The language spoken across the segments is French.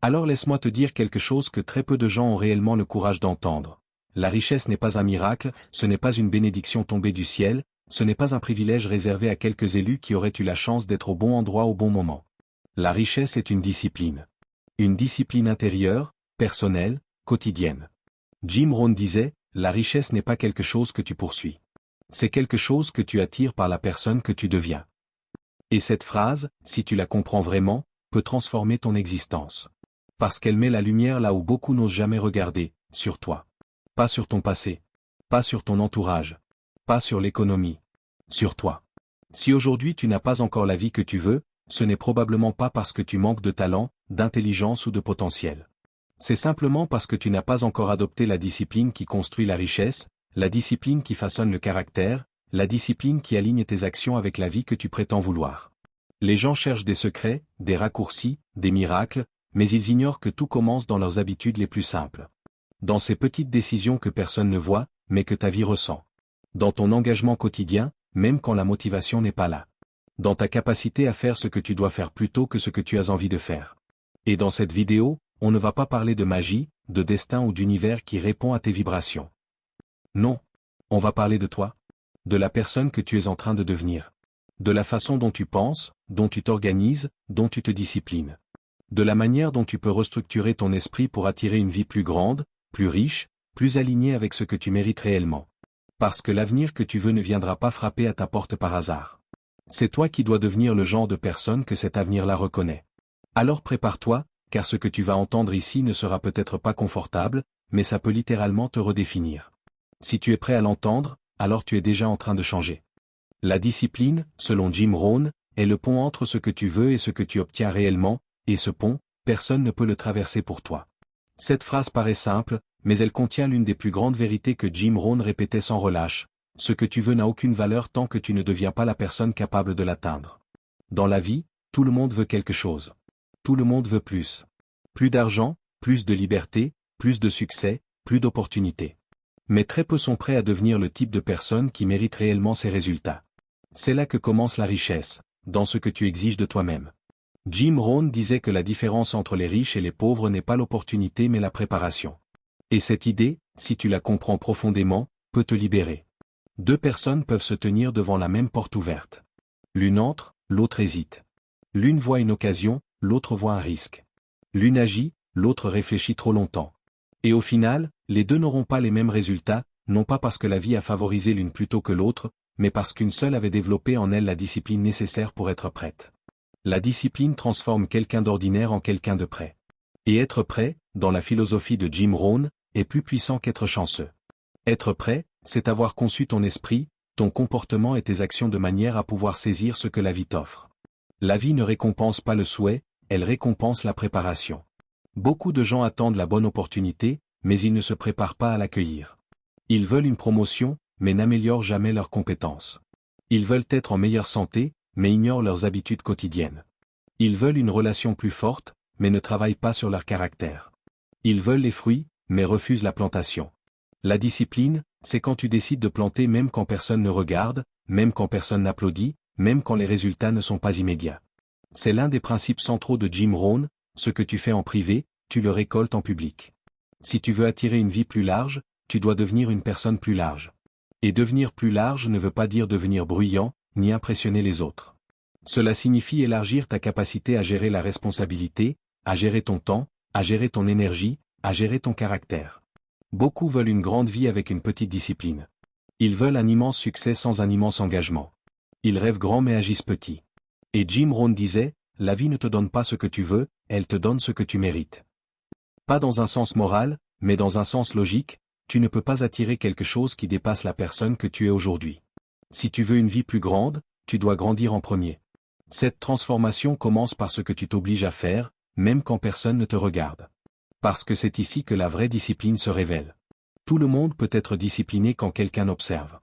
Alors laisse-moi te dire quelque chose que très peu de gens ont réellement le courage d'entendre. La richesse n'est pas un miracle, ce n'est pas une bénédiction tombée du ciel, ce n'est pas un privilège réservé à quelques élus qui auraient eu la chance d'être au bon endroit au bon moment. La richesse est une discipline. Une discipline intérieure, personnelle, quotidienne. Jim Rohn disait, la richesse n'est pas quelque chose que tu poursuis. C'est quelque chose que tu attires par la personne que tu deviens. Et cette phrase, si tu la comprends vraiment, peut transformer ton existence. Parce qu'elle met la lumière là où beaucoup n'osent jamais regarder, sur toi. Pas sur ton passé. Pas sur ton entourage. Pas sur l'économie. Sur toi. Si aujourd'hui tu n'as pas encore la vie que tu veux, ce n'est probablement pas parce que tu manques de talent, d'intelligence ou de potentiel. C'est simplement parce que tu n'as pas encore adopté la discipline qui construit la richesse, la discipline qui façonne le caractère, la discipline qui aligne tes actions avec la vie que tu prétends vouloir. Les gens cherchent des secrets, des raccourcis, des miracles, mais ils ignorent que tout commence dans leurs habitudes les plus simples. Dans ces petites décisions que personne ne voit, mais que ta vie ressent. Dans ton engagement quotidien, même quand la motivation n'est pas là. Dans ta capacité à faire ce que tu dois faire plutôt que ce que tu as envie de faire. Et dans cette vidéo, on ne va pas parler de magie, de destin ou d'univers qui répond à tes vibrations. Non. On va parler de toi. De la personne que tu es en train de devenir. De la façon dont tu penses, dont tu t'organises, dont tu te disciplines. De la manière dont tu peux restructurer ton esprit pour attirer une vie plus grande, plus riche, plus alignée avec ce que tu mérites réellement. Parce que l'avenir que tu veux ne viendra pas frapper à ta porte par hasard. C'est toi qui dois devenir le genre de personne que cet avenir-là reconnaît. Alors prépare-toi, car ce que tu vas entendre ici ne sera peut-être pas confortable, mais ça peut littéralement te redéfinir. Si tu es prêt à l'entendre, alors tu es déjà en train de changer. La discipline, selon Jim Rohn, est le pont entre ce que tu veux et ce que tu obtiens réellement, et ce pont, personne ne peut le traverser pour toi. Cette phrase paraît simple, mais elle contient l'une des plus grandes vérités que Jim Rohn répétait sans relâche. Ce que tu veux n'a aucune valeur tant que tu ne deviens pas la personne capable de l'atteindre. Dans la vie, tout le monde veut quelque chose. Tout le monde veut plus. Plus d'argent, plus de liberté, plus de succès, plus d'opportunités. Mais très peu sont prêts à devenir le type de personne qui mérite réellement ces résultats. C'est là que commence la richesse, dans ce que tu exiges de toi-même. Jim Rohn disait que la différence entre les riches et les pauvres n'est pas l'opportunité mais la préparation. Et cette idée, si tu la comprends profondément, peut te libérer. Deux personnes peuvent se tenir devant la même porte ouverte. L'une entre, l'autre hésite. L'une voit une occasion, l'autre voit un risque. L'une agit, l'autre réfléchit trop longtemps. Et au final, les deux n'auront pas les mêmes résultats, non pas parce que la vie a favorisé l'une plutôt que l'autre, mais parce qu'une seule avait développé en elle la discipline nécessaire pour être prête. La discipline transforme quelqu'un d'ordinaire en quelqu'un de prêt. Et être prêt, dans la philosophie de Jim Rohn, est plus puissant qu'être chanceux. Être prêt, c'est avoir conçu ton esprit, ton comportement et tes actions de manière à pouvoir saisir ce que la vie t'offre. La vie ne récompense pas le souhait, elle récompense la préparation. Beaucoup de gens attendent la bonne opportunité, mais ils ne se préparent pas à l'accueillir. Ils veulent une promotion, mais n'améliorent jamais leurs compétences. Ils veulent être en meilleure santé, mais ignorent leurs habitudes quotidiennes. Ils veulent une relation plus forte, mais ne travaillent pas sur leur caractère. Ils veulent les fruits, mais refusent la plantation. La discipline, c'est quand tu décides de planter même quand personne ne regarde, même quand personne n'applaudit, même quand les résultats ne sont pas immédiats. C'est l'un des principes centraux de Jim Rohn, ce que tu fais en privé, tu le récoltes en public. Si tu veux attirer une vie plus large, tu dois devenir une personne plus large. Et devenir plus large ne veut pas dire devenir bruyant, ni impressionner les autres. Cela signifie élargir ta capacité à gérer la responsabilité, à gérer ton temps, à gérer ton énergie, à gérer ton caractère. Beaucoup veulent une grande vie avec une petite discipline. Ils veulent un immense succès sans un immense engagement. Ils rêvent grand mais agissent petit. Et Jim Rohn disait, la vie ne te donne pas ce que tu veux, elle te donne ce que tu mérites. Pas dans un sens moral, mais dans un sens logique, tu ne peux pas attirer quelque chose qui dépasse la personne que tu es aujourd'hui. Si tu veux une vie plus grande, tu dois grandir en premier. Cette transformation commence par ce que tu t'obliges à faire, même quand personne ne te regarde. Parce que c'est ici que la vraie discipline se révèle. Tout le monde peut être discipliné quand quelqu'un observe.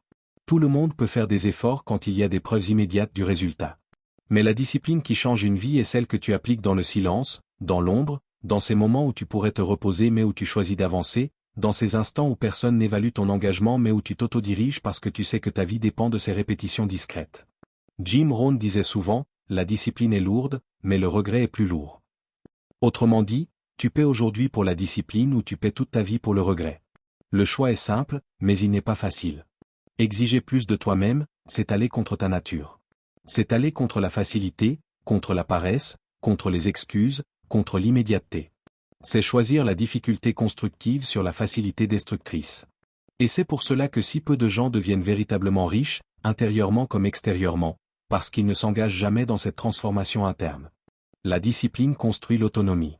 Tout le monde peut faire des efforts quand il y a des preuves immédiates du résultat. Mais la discipline qui change une vie est celle que tu appliques dans le silence, dans l'ombre, dans ces moments où tu pourrais te reposer mais où tu choisis d'avancer, dans ces instants où personne n'évalue ton engagement mais où tu t'autodiriges parce que tu sais que ta vie dépend de ces répétitions discrètes. Jim Rohn disait souvent, la discipline est lourde, mais le regret est plus lourd. Autrement dit, Tu paies aujourd'hui pour la discipline ou tu paies toute ta vie pour le regret. Le choix est simple, mais il n'est pas facile. Exiger plus de toi-même, c'est aller contre ta nature. C'est aller contre la facilité, contre la paresse, contre les excuses, contre l'immédiateté. C'est choisir la difficulté constructive sur la facilité destructrice. Et c'est pour cela que si peu de gens deviennent véritablement riches, intérieurement comme extérieurement, parce qu'ils ne s'engagent jamais dans cette transformation interne. La discipline construit l'autonomie.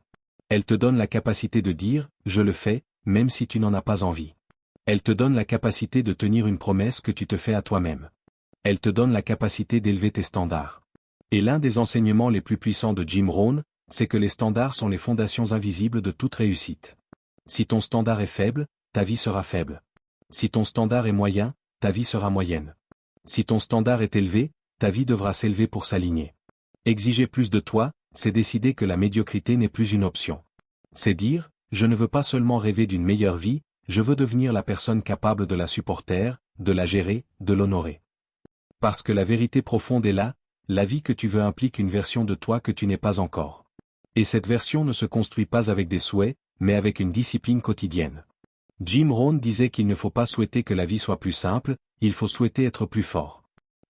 Elle te donne la capacité de dire « je le fais », même si tu n'en as pas envie. Elle te donne la capacité de tenir une promesse que tu te fais à toi-même. Elle te donne la capacité d'élever tes standards. Et l'un des enseignements les plus puissants de Jim Rohn, c'est que les standards sont les fondations invisibles de toute réussite. Si ton standard est faible, ta vie sera faible. Si ton standard est moyen, ta vie sera moyenne. Si ton standard est élevé, ta vie devra s'élever pour s'aligner. Exiger plus de toi, c'est décider que la médiocrité n'est plus une option. C'est dire, je ne veux pas seulement rêver d'une meilleure vie, je veux devenir la personne capable de la supporter, de la gérer, de l'honorer. Parce que la vérité profonde est là, la vie que tu veux implique une version de toi que tu n'es pas encore. Et cette version ne se construit pas avec des souhaits, mais avec une discipline quotidienne. Jim Rohn disait qu'il ne faut pas souhaiter que la vie soit plus simple, il faut souhaiter être plus fort.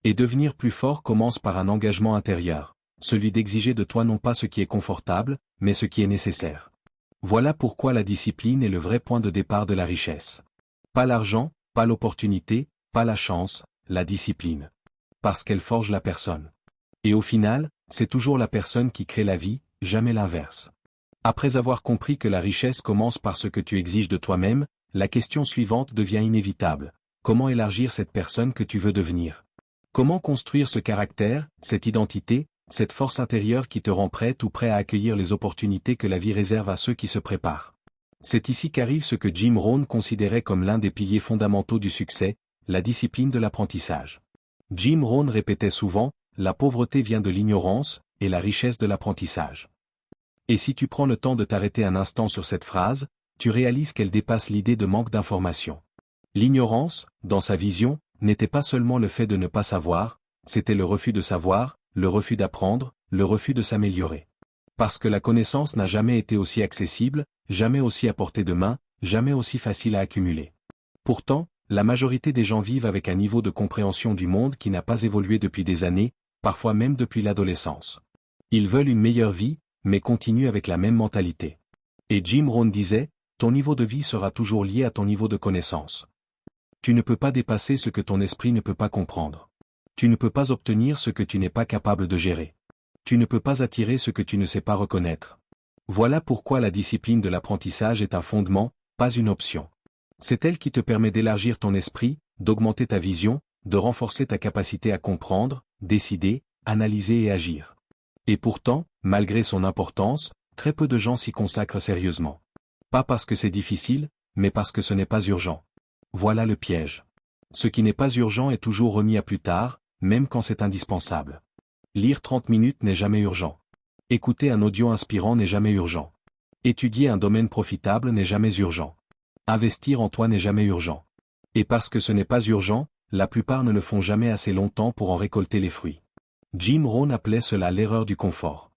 Et devenir plus fort commence par un engagement intérieur, celui d'exiger de toi non pas ce qui est confortable, mais ce qui est nécessaire. Voilà pourquoi la discipline est le vrai point de départ de la richesse. Pas l'argent, pas l'opportunité, pas la chance, la discipline. Parce qu'elle forge la personne. Et au final, c'est toujours la personne qui crée la vie, jamais l'inverse. Après avoir compris que la richesse commence par ce que tu exiges de toi-même, la question suivante devient inévitable. Comment élargir cette personne que tu veux devenir? Comment construire ce caractère, cette identité, cette force intérieure qui te rend prête ou prêt à accueillir les opportunités que la vie réserve à ceux qui se préparent? C'est ici qu'arrive ce que Jim Rohn considérait comme l'un des piliers fondamentaux du succès, la discipline de l'apprentissage. Jim Rohn répétait souvent, la pauvreté vient de l'ignorance, et la richesse de l'apprentissage. Et si tu prends le temps de t'arrêter un instant sur cette phrase, tu réalises qu'elle dépasse l'idée de manque d'information. L'ignorance, dans sa vision, n'était pas seulement le fait de ne pas savoir, c'était le refus de savoir, le refus d'apprendre, le refus de s'améliorer. Parce que la connaissance n'a jamais été aussi accessible, jamais aussi à portée de main, jamais aussi facile à accumuler. Pourtant, la majorité des gens vivent avec un niveau de compréhension du monde qui n'a pas évolué depuis des années, parfois même depuis l'adolescence. Ils veulent une meilleure vie, mais continuent avec la même mentalité. Et Jim Rohn disait, ton niveau de vie sera toujours lié à ton niveau de connaissance. Tu ne peux pas dépasser ce que ton esprit ne peut pas comprendre. Tu ne peux pas obtenir ce que tu n'es pas capable de gérer. Tu ne peux pas attirer ce que tu ne sais pas reconnaître. Voilà pourquoi la discipline de l'apprentissage est un fondement, pas une option. C'est elle qui te permet d'élargir ton esprit, d'augmenter ta vision, de renforcer ta capacité à comprendre, décider, analyser et agir. Et pourtant, malgré son importance, très peu de gens s'y consacrent sérieusement. Pas parce que c'est difficile, mais parce que ce n'est pas urgent. Voilà le piège. Ce qui n'est pas urgent est toujours remis à plus tard, même quand c'est indispensable. Lire 30 minutes n'est jamais urgent. Écouter un audio inspirant n'est jamais urgent. Étudier un domaine profitable n'est jamais urgent. Investir en toi n'est jamais urgent. Et parce que ce n'est pas urgent, la plupart ne le font jamais assez longtemps pour en récolter les fruits. Jim Rohn appelait cela l'erreur du confort.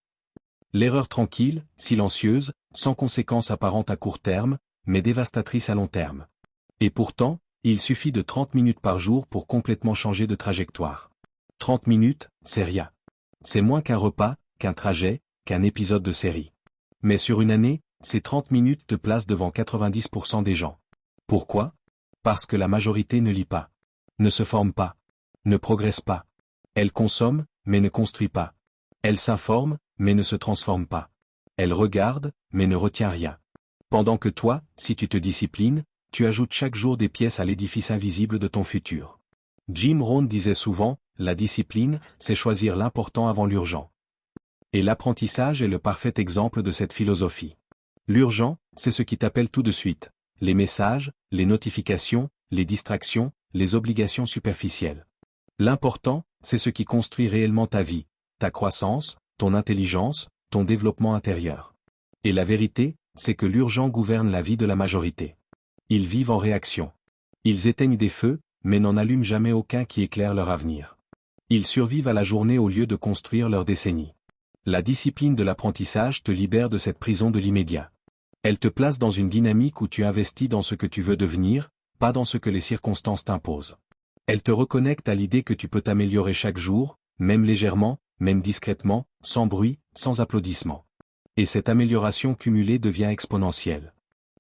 L'erreur tranquille, silencieuse, sans conséquences apparentes à court terme, mais dévastatrice à long terme. Et pourtant, il suffit de 30 minutes par jour pour complètement changer de trajectoire. 30 minutes, c'est rien. C'est moins qu'un repas, qu'un trajet, qu'un épisode de série. Mais sur une année, ces 30 minutes te placent devant 90% des gens. Pourquoi? Parce que la majorité ne lit pas. Ne se forme pas. Ne progresse pas. Elle consomme, mais ne construit pas. Elle s'informe, mais ne se transforme pas. Elle regarde, mais ne retient rien. Pendant que toi, si tu te disciplines, tu ajoutes chaque jour des pièces à l'édifice invisible de ton futur. Jim Rohn disait souvent, la discipline, c'est choisir l'important avant l'urgent. Et l'apprentissage est le parfait exemple de cette philosophie. L'urgent, c'est ce qui t'appelle tout de suite. Les messages, les notifications, les distractions, les obligations superficielles. L'important, c'est ce qui construit réellement ta vie, ta croissance, ton intelligence, ton développement intérieur. Et la vérité, c'est que l'urgent gouverne la vie de la majorité. Ils vivent en réaction. Ils éteignent des feux, mais n'en allument jamais aucun qui éclaire leur avenir. Ils survivent à la journée au lieu de construire leur décennie. La discipline de l'apprentissage te libère de cette prison de l'immédiat. Elle te place dans une dynamique où tu investis dans ce que tu veux devenir, pas dans ce que les circonstances t'imposent. Elle te reconnecte à l'idée que tu peux t'améliorer chaque jour, même légèrement, même discrètement, sans bruit, sans applaudissements. Et cette amélioration cumulée devient exponentielle.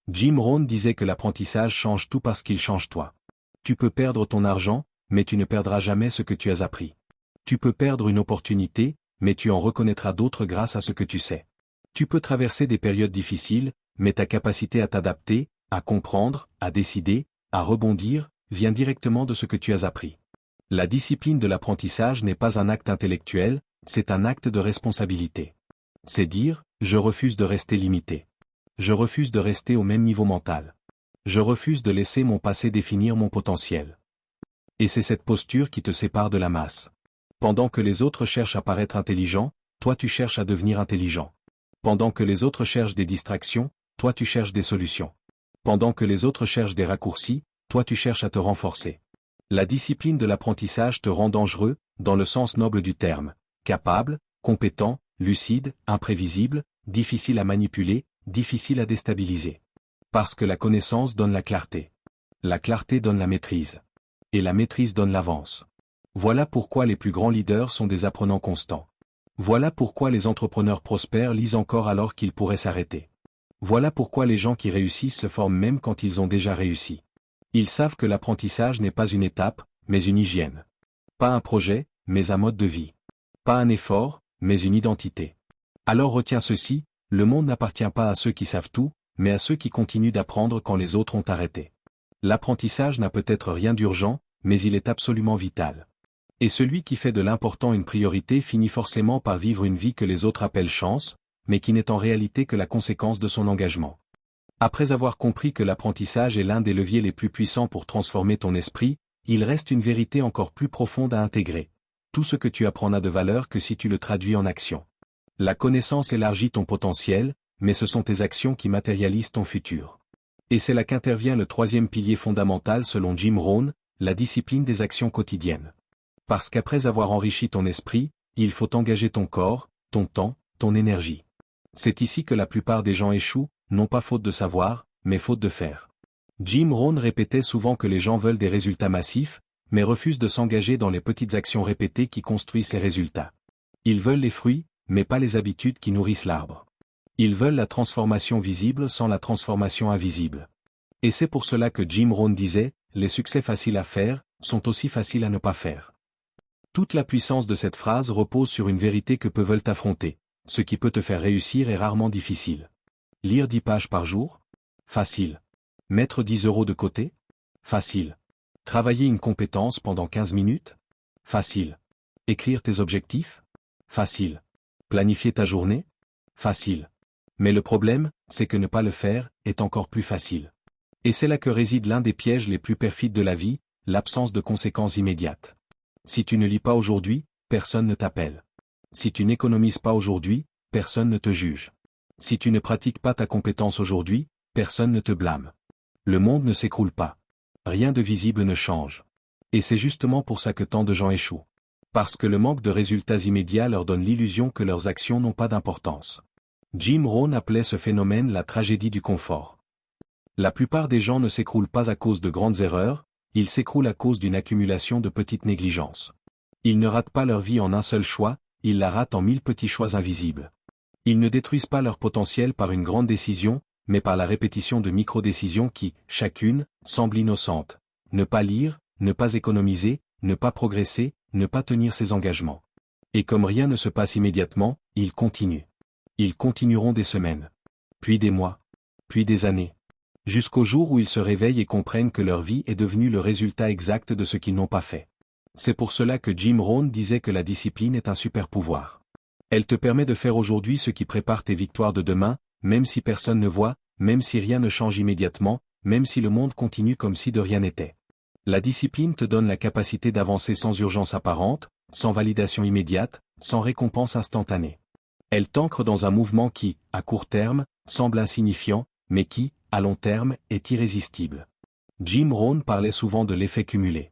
Jim Rohn disait que l'apprentissage change tout parce qu'il change toi. Tu peux perdre ton argent, mais tu ne perdras jamais ce que tu as appris. Tu peux perdre une opportunité, mais tu en reconnaîtras d'autres grâce à ce que tu sais. Tu peux traverser des périodes difficiles, mais ta capacité à t'adapter, à comprendre, à décider, à rebondir, vient directement de ce que tu as appris. La discipline de l'apprentissage n'est pas un acte intellectuel, c'est un acte de responsabilité. C'est dire, je refuse de rester limité. Je refuse de rester au même niveau mental. Je refuse de laisser mon passé définir mon potentiel. Et c'est cette posture qui te sépare de la masse. Pendant que les autres cherchent à paraître intelligents, toi tu cherches à devenir intelligent. Pendant que les autres cherchent des distractions, toi tu cherches des solutions. Pendant que les autres cherchent des raccourcis, toi tu cherches à te renforcer. La discipline de l'apprentissage te rend dangereux, dans le sens noble du terme, capable, compétent, lucide, imprévisible, difficile à manipuler, difficile à déstabiliser. Parce que la connaissance donne la clarté. La clarté donne la maîtrise. Et la maîtrise donne l'avance. Voilà pourquoi les plus grands leaders sont des apprenants constants. Voilà pourquoi les entrepreneurs prospères lisent encore alors qu'ils pourraient s'arrêter. Voilà pourquoi les gens qui réussissent se forment même quand ils ont déjà réussi. Ils savent que l'apprentissage n'est pas une étape, mais une hygiène. Pas un projet, mais un mode de vie. Pas un effort, mais une identité. Alors retiens ceci, le monde n'appartient pas à ceux qui savent tout, mais à ceux qui continuent d'apprendre quand les autres ont arrêté. L'apprentissage n'a peut-être rien d'urgent, mais il est absolument vital. Et celui qui fait de l'important une priorité finit forcément par vivre une vie que les autres appellent chance, mais qui n'est en réalité que la conséquence de son engagement. Après avoir compris que l'apprentissage est l'un des leviers les plus puissants pour transformer ton esprit, il reste une vérité encore plus profonde à intégrer. Tout ce que tu apprends n'a de valeur que si tu le traduis en action. La connaissance élargit ton potentiel, mais ce sont tes actions qui matérialisent ton futur. Et c'est là qu'intervient le troisième pilier fondamental selon Jim Rohn, la discipline des actions quotidiennes. Parce qu'après avoir enrichi ton esprit, il faut engager ton corps, ton temps, ton énergie. C'est ici que la plupart des gens échouent, non pas faute de savoir, mais faute de faire. Jim Rohn répétait souvent que les gens veulent des résultats massifs, mais refusent de s'engager dans les petites actions répétées qui construisent ces résultats. Ils veulent les fruits, mais pas les habitudes qui nourrissent l'arbre. Ils veulent la transformation visible sans la transformation invisible. Et c'est pour cela que Jim Rohn disait, les succès faciles à faire, sont aussi faciles à ne pas faire. Toute la puissance de cette phrase repose sur une vérité que peu veulent affronter. Ce qui peut te faire réussir est rarement difficile. Lire 10 pages par jour? Facile. Mettre 10 € de côté? Facile. Travailler une compétence pendant 15 minutes? Facile. Écrire tes objectifs? Facile. Planifier ta journée? Facile. Mais le problème, c'est que ne pas le faire, est encore plus facile. Et c'est là que réside l'un des pièges les plus perfides de la vie, l'absence de conséquences immédiates. Si tu ne lis pas aujourd'hui, personne ne t'appelle. Si tu n'économises pas aujourd'hui, personne ne te juge. Si tu ne pratiques pas ta compétence aujourd'hui, personne ne te blâme. Le monde ne s'écroule pas. Rien de visible ne change. Et c'est justement pour ça que tant de gens échouent. Parce que le manque de résultats immédiats leur donne l'illusion que leurs actions n'ont pas d'importance. Jim Rohn appelait ce phénomène la tragédie du confort. La plupart des gens ne s'écroulent pas à cause de grandes erreurs, ils s'écroulent à cause d'une accumulation de petites négligences. Ils ne ratent pas leur vie en un seul choix, ils la ratent en 1000 petits choix invisibles. Ils ne détruisent pas leur potentiel par une grande décision, mais par la répétition de micro-décisions qui, chacune, semblent innocentes. Ne pas lire, ne pas économiser, ne pas progresser, ne pas tenir ses engagements. Et comme rien ne se passe immédiatement, ils continuent. Ils continueront des semaines, puis des mois, puis des années. Jusqu'au jour où ils se réveillent et comprennent que leur vie est devenue le résultat exact de ce qu'ils n'ont pas fait. C'est pour cela que Jim Rohn disait que la discipline est un super pouvoir. Elle te permet de faire aujourd'hui ce qui prépare tes victoires de demain, même si personne ne voit, même si rien ne change immédiatement, même si le monde continue comme si de rien n'était. La discipline te donne la capacité d'avancer sans urgence apparente, sans validation immédiate, sans récompense instantanée. Elle t'ancre dans un mouvement qui, à court terme, semble insignifiant, mais qui, à long terme, est irrésistible. Jim Rohn parlait souvent de l'effet cumulé.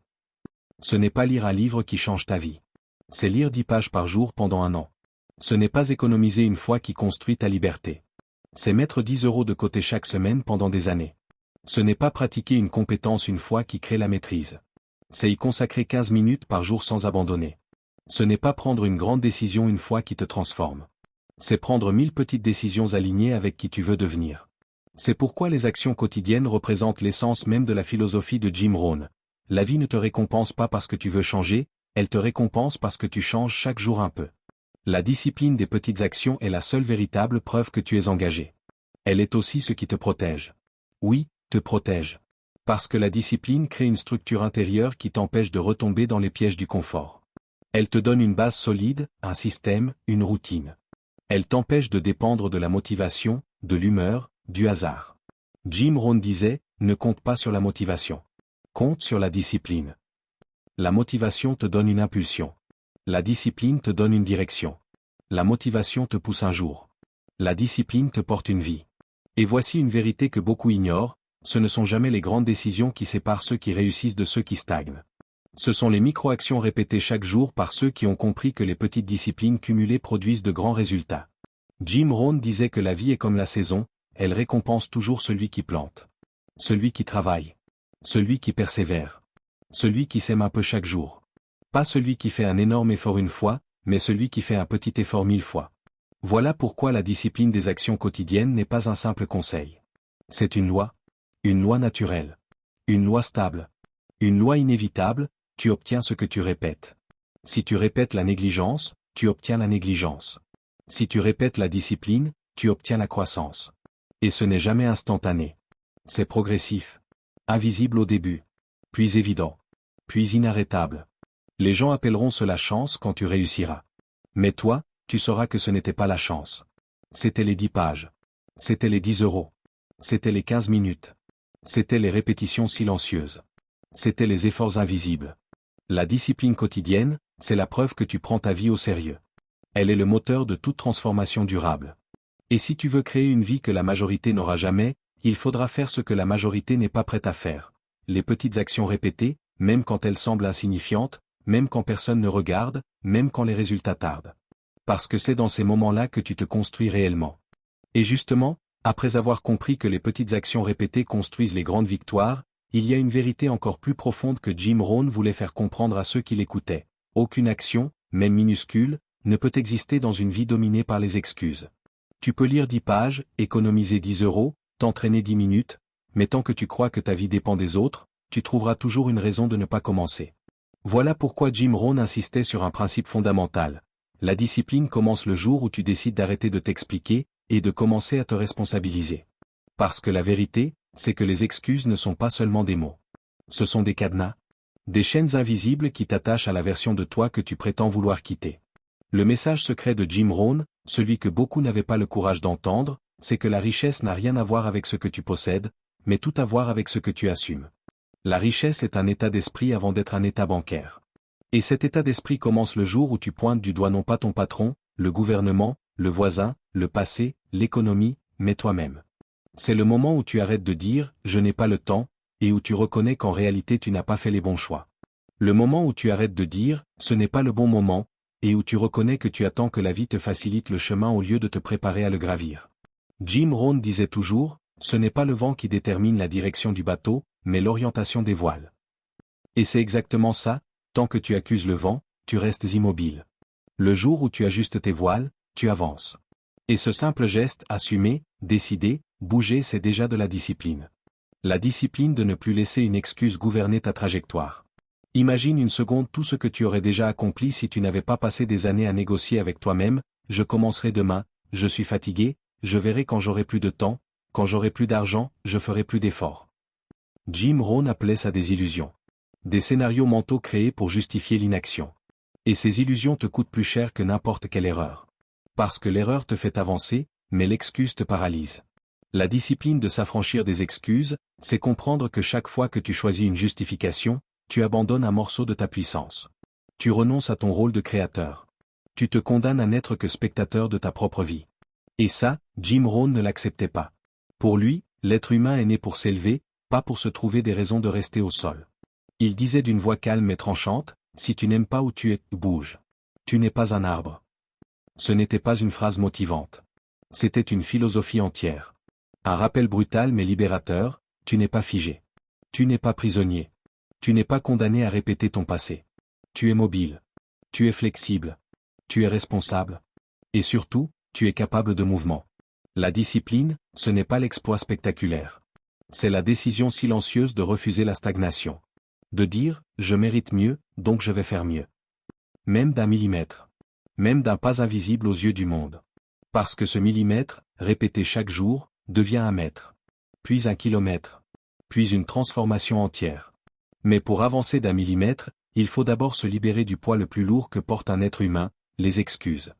Ce n'est pas lire un livre qui change ta vie. C'est lire 10 pages par jour pendant un an. Ce n'est pas économiser une fois qui construit ta liberté. C'est mettre 10 € de côté chaque semaine pendant des années. Ce n'est pas pratiquer une compétence une fois qui crée la maîtrise. C'est y consacrer 15 minutes par jour sans abandonner. Ce n'est pas prendre une grande décision une fois qui te transforme. C'est prendre 1000 petites décisions alignées avec qui tu veux devenir. C'est pourquoi les actions quotidiennes représentent l'essence même de la philosophie de Jim Rohn. La vie ne te récompense pas parce que tu veux changer, elle te récompense parce que tu changes chaque jour un peu. La discipline des petites actions est la seule véritable preuve que tu es engagé. Elle est aussi ce qui te protège. Oui, te protège. Parce que la discipline crée une structure intérieure qui t'empêche de retomber dans les pièges du confort. Elle te donne une base solide, un système, une routine. Elle t'empêche de dépendre de la motivation, de l'humeur, du hasard. Jim Rohn disait, ne compte pas sur la motivation. Compte sur la discipline. La motivation te donne une impulsion. La discipline te donne une direction. La motivation te pousse un jour. La discipline te porte une vie. Et voici une vérité que beaucoup ignorent, ce ne sont jamais les grandes décisions qui séparent ceux qui réussissent de ceux qui stagnent. Ce sont les micro-actions répétées chaque jour par ceux qui ont compris que les petites disciplines cumulées produisent de grands résultats. Jim Rohn disait que la vie est comme la saison, elle récompense toujours celui qui plante. Celui qui travaille. Celui qui persévère. Celui qui sème un peu chaque jour. Pas celui qui fait un énorme effort une fois, mais celui qui fait un petit effort 1000 fois. Voilà pourquoi la discipline des actions quotidiennes n'est pas un simple conseil. C'est une loi. Une loi naturelle. Une loi stable. Une loi inévitable, tu obtiens ce que tu répètes. Si tu répètes la négligence, tu obtiens la négligence. Si tu répètes la discipline, tu obtiens la croissance. Et ce n'est jamais instantané. C'est progressif. Invisible au début. Puis évident. Puis inarrêtable. Les gens appelleront cela chance quand tu réussiras. Mais toi, tu sauras que ce n'était pas la chance. C'était les 10 pages. C'était les 10 €. C'était les 15 minutes. C'était les répétitions silencieuses. C'était les efforts invisibles. La discipline quotidienne, c'est la preuve que tu prends ta vie au sérieux. Elle est le moteur de toute transformation durable. Et si tu veux créer une vie que la majorité n'aura jamais, il faudra faire ce que la majorité n'est pas prête à faire. Les petites actions répétées, même quand elles semblent insignifiantes, même quand personne ne regarde, même quand les résultats tardent. Parce que c'est dans ces moments-là que tu te construis réellement. Et justement, après avoir compris que les petites actions répétées construisent les grandes victoires, il y a une vérité encore plus profonde que Jim Rohn voulait faire comprendre à ceux qui l'écoutaient. Aucune action, même minuscule, ne peut exister dans une vie dominée par les excuses. Tu peux lire 10 pages, économiser 10 €, t'entraîner 10 minutes, mais tant que tu crois que ta vie dépend des autres, tu trouveras toujours une raison de ne pas commencer. Voilà pourquoi Jim Rohn insistait sur un principe fondamental. La discipline commence le jour où tu décides d'arrêter de t'expliquer, et de commencer à te responsabiliser. Parce que la vérité, c'est que les excuses ne sont pas seulement des mots. Ce sont des cadenas. Des chaînes invisibles qui t'attachent à la version de toi que tu prétends vouloir quitter. Le message secret de Jim Rohn, celui que beaucoup n'avaient pas le courage d'entendre, c'est que la richesse n'a rien à voir avec ce que tu possèdes, mais tout à voir avec ce que tu assumes. La richesse est un état d'esprit avant d'être un état bancaire. Et cet état d'esprit commence le jour où tu pointes du doigt non pas ton patron, le gouvernement, le voisin, le passé, l'économie, mais toi-même. C'est le moment où tu arrêtes de dire « je n'ai pas le temps » et où tu reconnais qu'en réalité tu n'as pas fait les bons choix. Le moment où tu arrêtes de dire « ce n'est pas le bon moment » et où tu reconnais que tu attends que la vie te facilite le chemin au lieu de te préparer à le gravir. Jim Rohn disait toujours « ce n'est pas le vent qui détermine la direction du bateau, mais l'orientation des voiles. » Et c'est exactement ça, tant que tu accuses le vent, tu restes immobile. Le jour où tu ajustes tes voiles, tu avances. Et ce simple geste, assumer, décider, bouger, c'est déjà de la discipline. La discipline de ne plus laisser une excuse gouverner ta trajectoire. Imagine une seconde tout ce que tu aurais déjà accompli si tu n'avais pas passé des années à négocier avec toi-même, je commencerai demain, je suis fatigué, je verrai quand j'aurai plus de temps, quand j'aurai plus d'argent, je ferai plus d'efforts. Jim Rohn appelait ça des illusions. Des scénarios mentaux créés pour justifier l'inaction. Et ces illusions te coûtent plus cher que n'importe quelle erreur. Parce que l'erreur te fait avancer, mais l'excuse te paralyse. La discipline de s'affranchir des excuses, c'est comprendre que chaque fois que tu choisis une justification, tu abandonnes un morceau de ta puissance. Tu renonces à ton rôle de créateur. Tu te condamnes à n'être que spectateur de ta propre vie. Et ça, Jim Rohn ne l'acceptait pas. Pour lui, l'être humain est né pour s'élever, pas pour se trouver des raisons de rester au sol. Il disait d'une voix calme et tranchante, « Si tu n'aimes pas où tu es, bouge. Tu n'es pas un arbre. » Ce n'était pas une phrase motivante. C'était une philosophie entière. Un rappel brutal mais libérateur, tu n'es pas figé. Tu n'es pas prisonnier. Tu n'es pas condamné à répéter ton passé. Tu es mobile. Tu es flexible. Tu es responsable. Et surtout, tu es capable de mouvement. La discipline, ce n'est pas l'exploit spectaculaire. C'est la décision silencieuse de refuser la stagnation. De dire, je mérite mieux, donc je vais faire mieux. Même d'un millimètre. Même d'un pas invisible aux yeux du monde. Parce que ce millimètre, répété chaque jour, devient un mètre. Puis un kilomètre. Puis une transformation entière. Mais pour avancer d'un millimètre, il faut d'abord se libérer du poids le plus lourd que porte un être humain, les excuses.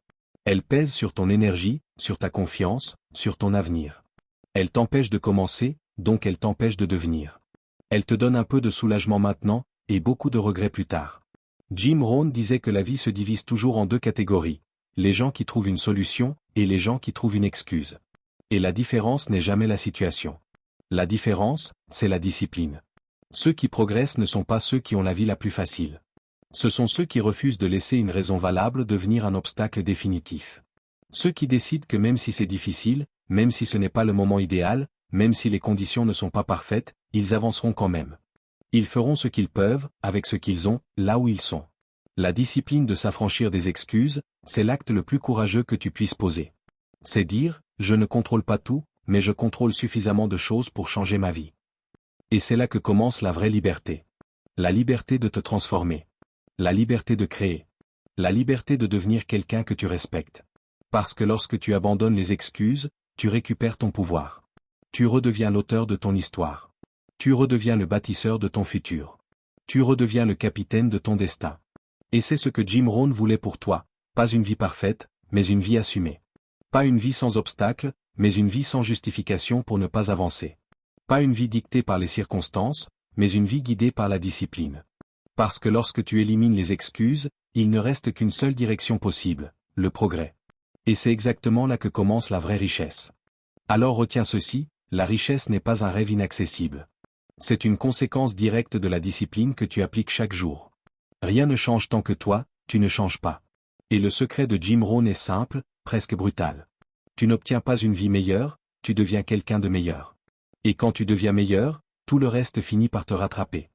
Elles pèsent sur ton énergie, sur ta confiance, sur ton avenir. Elles t'empêchent de commencer, donc elles t'empêchent de devenir. Elles te donnent un peu de soulagement maintenant, et beaucoup de regrets plus tard. Jim Rohn disait que la vie se divise toujours en deux catégories, les gens qui trouvent une solution, et les gens qui trouvent une excuse. Et la différence n'est jamais la situation. La différence, c'est la discipline. Ceux qui progressent ne sont pas ceux qui ont la vie la plus facile. Ce sont ceux qui refusent de laisser une raison valable devenir un obstacle définitif. Ceux qui décident que même si c'est difficile, même si ce n'est pas le moment idéal, même si les conditions ne sont pas parfaites, ils avanceront quand même. Ils feront ce qu'ils peuvent, avec ce qu'ils ont, là où ils sont. La discipline de s'affranchir des excuses, c'est l'acte le plus courageux que tu puisses poser. C'est dire, je ne contrôle pas tout, mais je contrôle suffisamment de choses pour changer ma vie. Et c'est là que commence la vraie liberté. La liberté de te transformer. La liberté de créer. La liberté de devenir quelqu'un que tu respectes. Parce que lorsque tu abandonnes les excuses, tu récupères ton pouvoir. Tu redeviens l'auteur de ton histoire. Tu redeviens le bâtisseur de ton futur. Tu redeviens le capitaine de ton destin. Et c'est ce que Jim Rohn voulait pour toi, pas une vie parfaite, mais une vie assumée. Pas une vie sans obstacles, mais une vie sans justification pour ne pas avancer. Pas une vie dictée par les circonstances, mais une vie guidée par la discipline. Parce que lorsque tu élimines les excuses, il ne reste qu'une seule direction possible, le progrès. Et c'est exactement là que commence la vraie richesse. Alors retiens ceci, la richesse n'est pas un rêve inaccessible. C'est une conséquence directe de la discipline que tu appliques chaque jour. Rien ne change tant que toi, tu ne changes pas. Et le secret de Jim Rohn est simple, presque brutal. Tu n'obtiens pas une vie meilleure, tu deviens quelqu'un de meilleur. Et quand tu deviens meilleur, tout le reste finit par te rattraper.